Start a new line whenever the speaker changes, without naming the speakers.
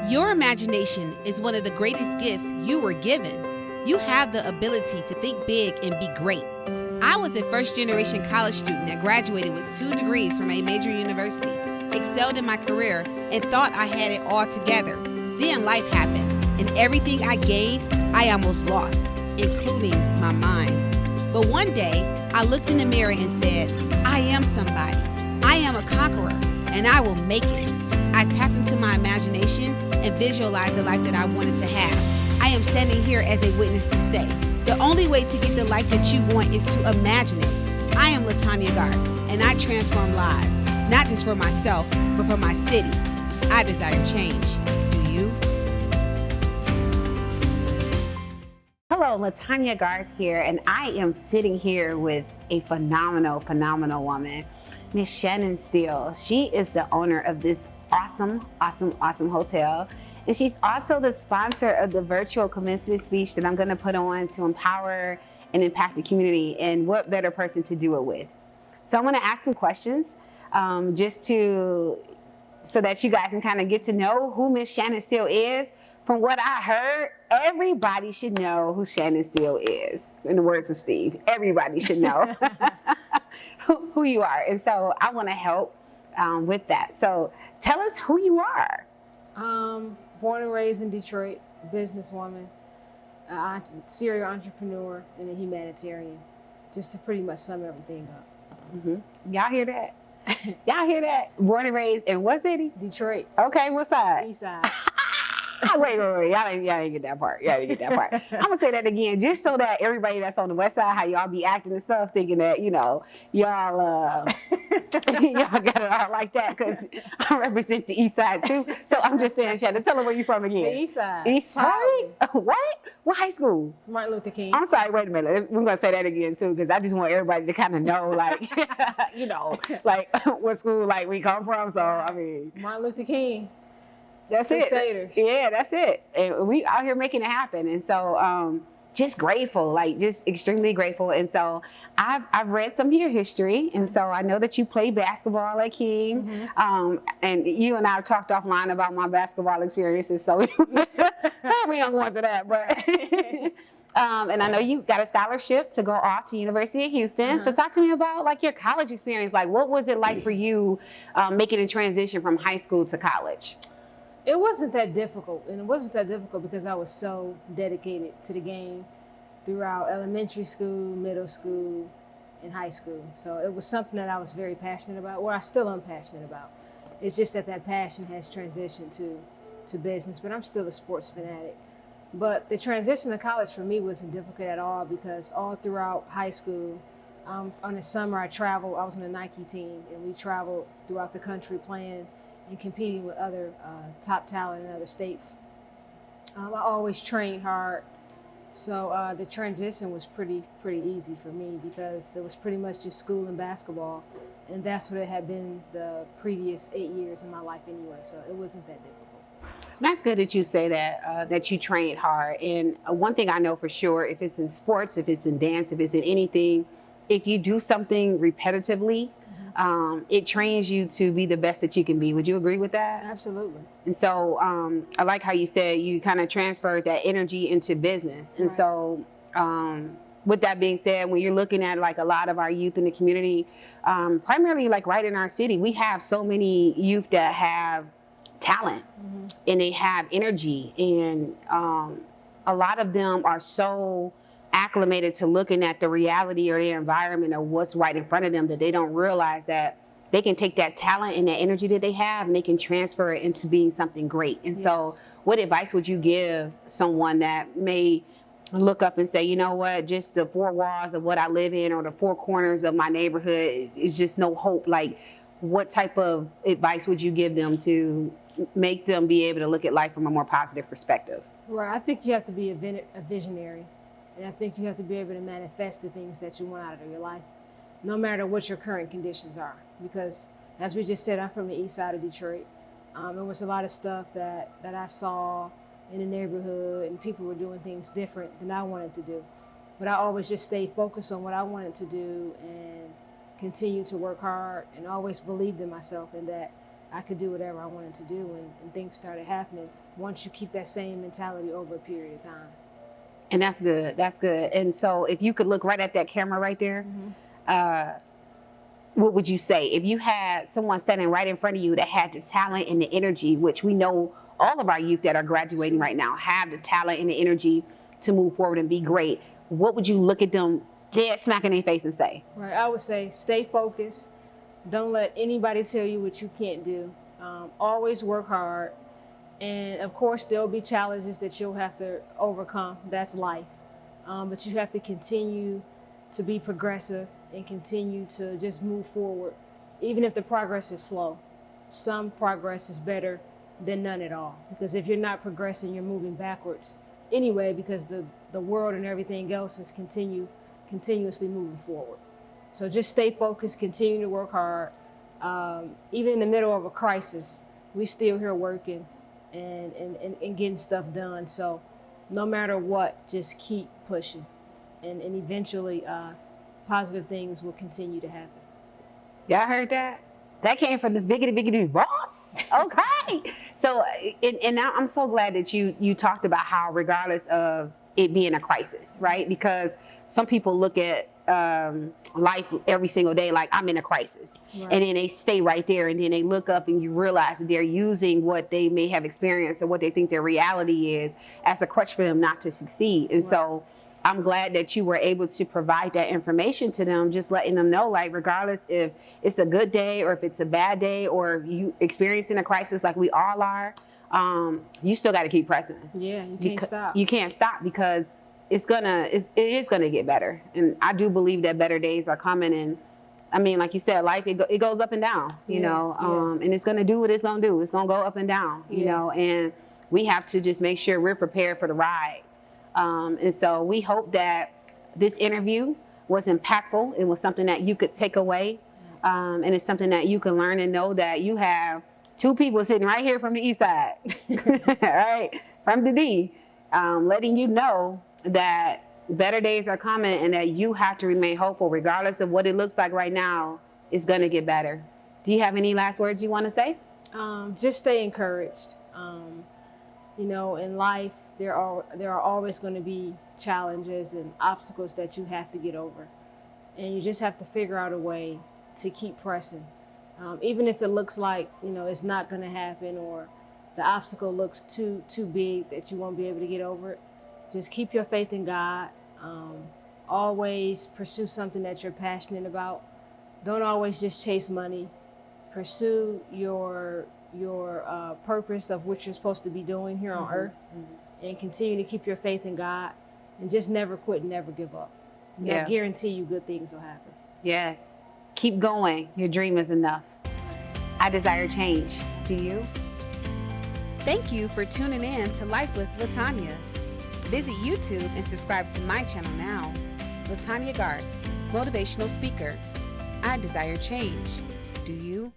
Your imagination is one of the greatest gifts you were given. You have the ability to think big and be great. I was a first-generation college student that graduated with 2 degrees from a major university, excelled in my career, and thought I had it all together. Then life happened, and everything I gained, I almost lost, including my mind. But one day, I looked in the mirror and said, I am somebody. I am a conqueror, and I will make it. I tapped into my imagination and visualized the life that I wanted to have. I am standing here as a witness to say, the only way to get the life that you want is to imagine it. I am Latonya Garth, and I transform lives, not just for myself, but for my city. I desire change. Do you?
Hello, Latonya Garth here, and I am sitting here with a phenomenal woman, Miss Shannon Steel. She is the owner of this awesome hotel. And she's also the sponsor of the virtual commencement speech that I'm gonna put on to empower and impact the community. And what better person to do it with? So I'm gonna ask some questions so that you guys can kind of get to know who Miss Shannon Steel is. From what I heard, everybody should know who Shannon Steel is. In the words of Steve, everybody should know who you are. And so I wanna help with that. So tell us who you are.
Born and raised in Detroit, businesswoman, serial entrepreneur, and a humanitarian, just to pretty much sum everything up.
Mm-hmm. Y'all hear that? Y'all hear that? Born and raised in what city?
Detroit.
Okay, what side?
East side.
Wait. Y'all didn't get that part. I'm gonna say that again, just so that everybody that's on the west side, how y'all be acting and stuff, thinking that, y'all y'all got it all like that, because I represent the east side too. So I'm just saying, Shannon, tell them where you from again.
The east side.
East side? What? What high school?
Martin Luther King.
I'm sorry, wait a minute. We're gonna say that again too, because I just want everybody to kind of know, like, like what school like we come from. So I mean,
Martin Luther King.
That's
Crusaders.
it. Yeah, that's it. And we out here making it happen. And so just grateful, just extremely grateful. And so I've read some of your history. And so I know that you played basketball at King. Mm-hmm. And you and I have talked offline about my basketball experiences. So we don't go into that. But and I know you got a scholarship to go off to University of Houston. Uh-huh. So talk to me about your college experience. What was it like for you making a transition from high school to college?
It wasn't that difficult, and it wasn't that difficult because I was so dedicated to the game throughout elementary school, middle school, and high school. So it was something that I was very passionate about, or I still am passionate about. It's just that passion has transitioned to business, but I'm still a sports fanatic. But the transition to college for me wasn't difficult at all, because all throughout high school, on the summer I traveled. I was on a Nike team, and we traveled throughout the country playing and competing with other top talent in other states. I always trained hard, so the transition was pretty easy for me, because it was pretty much just school and basketball, and that's what it had been the previous 8 years of my life anyway, so it wasn't that difficult.
That's good that you say that, that you trained hard. And one thing I know for sure, if it's in sports, if it's in dance, if it's in anything, if you do something repetitively, it trains you to be the best that you can be. Would you agree with that?
Absolutely.
And so I like how you said you kind of transferred that energy into business. And so with that being said, when you're looking at a lot of our youth in the community, primarily right in our city, we have so many youth that have talent, and they have energy, and a lot of them are so acclimated to looking at the reality or their environment or what's right in front of them, that they don't realize that they can take that talent and that energy that they have, and they can transfer it into being something great. And so what advice would you give someone that may look up and say, you know what, just the 4 walls of what I live in, or the 4 corners of my neighborhood is just no hope? What type of advice would you give them to make them be able to look at life from a more positive perspective?
Right, I think you have to be a visionary. And I think you have to be able to manifest the things that you want out of your life, no matter what your current conditions are. Because as we just said, I'm from the east side of Detroit. There was a lot of stuff that I saw in the neighborhood, and people were doing things different than I wanted to do. But I always just stayed focused on what I wanted to do and continued to work hard, and always believed in myself, and that I could do whatever I wanted to do, and things started happening once you keep that same mentality over a period of time.
And that's good. That's good. And so if you could look right at that camera right there, what would you say if you had someone standing right in front of you that had the talent and the energy, which we know all of our youth that are graduating right now have the talent and the energy to move forward and be great? What would you look at them dead smack in their face and say?
Right. I would say stay focused. Don't let anybody tell you what you can't do. Always work hard. And of course, there'll be challenges that you'll have to overcome. That's life. But you have to continue to be progressive and continue to just move forward. Even if the progress is slow, some progress is better than none at all. Because if you're not progressing, you're moving backwards anyway, because the world and everything else is continuously moving forward. So just stay focused, continue to work hard. Even in the middle of a crisis, we still here working and getting stuff done. So no matter what, just keep pushing. And eventually positive things will continue to happen.
Y'all heard that? That came from the biggity boss. Okay. So, and now I'm so glad that you talked about how regardless of it being a crisis, right? Because some people look at life every single day like I'm in a crisis. Right. And then they stay right there, and then they look up and you realize that they're using what they may have experienced or what they think their reality is as a crutch for them not to succeed. And so I'm glad that you were able to provide that information to them, just letting them know, like, regardless if it's a good day or if it's a bad day or if you experiencing a crisis like we all are, you still got to keep pressing.
Yeah, you can't stop.
You can't stop because it is gonna get better. And I do believe that better days are coming. And I mean, like you said, life, it goes up and down, you know, and it's gonna do what it's gonna do. It's gonna go up and down, you know, and we have to just make sure we're prepared for the ride. And so we hope that this interview was impactful. It was something that you could take away. And it's something that you can learn and know that you have two people sitting right here from the east side, right? From the D, letting you know that better days are coming and that you have to remain hopeful regardless of what it looks like right now. It's going to get better. Do you have any last words you want to say?
Just stay encouraged. You know, in life, there are always going to be challenges and obstacles that you have to get over. And you just have to figure out a way to keep pressing. Even if it looks like, you know, it's not going to happen or the obstacle looks too big that you won't be able to get over it. Just keep your faith in God. Always pursue something that you're passionate about. Don't always just chase money. Pursue your purpose of what you're supposed to be doing here on earth, and continue to keep your faith in God, and just never quit and never give up. I guarantee you good things will happen. Yes.
Keep going. Your dream is enough. I desire change. Do you?
Thank you for tuning in to Life with Latonya. Visit YouTube and subscribe to my channel now. Latonya Garth, motivational speaker. I desire change. Do you?